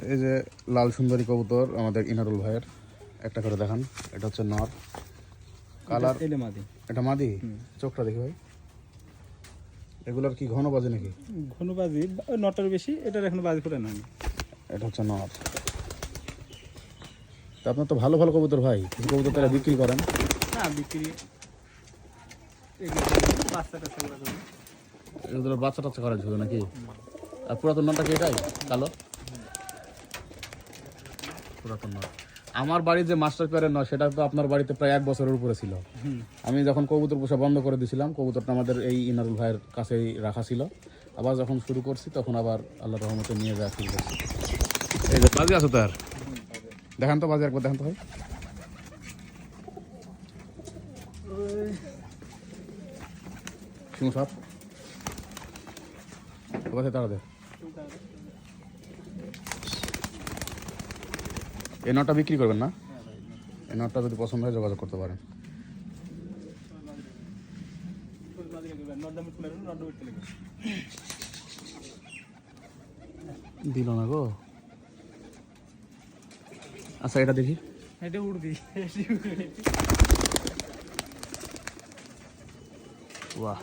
এই যে লাল সুন্দরী কবুতর আমাদের ইনারুল ভাইয়ের, একটা করে দেখান। এটা হচ্ছে নর, কালার। এটা মাদি, চোখটা দেখি ভাই। এগুলোর কি ঘন বাজে নাকি? ঘন বাজি, নটার বেশি, এটার এখনো বাজি করে না। এটা হচ্ছে নর। তা আপনার তো ভালো ভালো কবুতর ভাই, কিছু কবুতর তারা বিক্রি করেন না? বিক্রি এগুলো বাচ্চা টাচ্চা করার ছিল নাকি? আর পুরাতন নরটা কি এটাই কালো? পুরাতন নর। আমার বাড়ির যে মাস্টার পেয়ারের নয়, সেটা তো আপনার বাড়িতে প্রায় 1 বছরের উপরে ছিল। আমি যখন কবুতর পোষা বন্ধ করে দিয়েছিলাম, কবুতরটা আমাদের এই ইনারুল ভাইয়ের কাছেই রাখা ছিল। আবার যখন শুরু করছি তখন আবার আল্লাহর রহমতে নিয়ে যাওয়া শুরু করছি। এই যে বাজি আছে তার, দেখান তো বাজি একবার, দেখান তো ভাই। সিংহ সাপ তারা দে। এই নটটা বিক্রি করবেন না? এই নটটা যদি পছন্দ হয় যোগাযোগ করতে পারেন। দিল না গো। আচ্ছা এটা দেখি। এটা উড়বি। বাহ।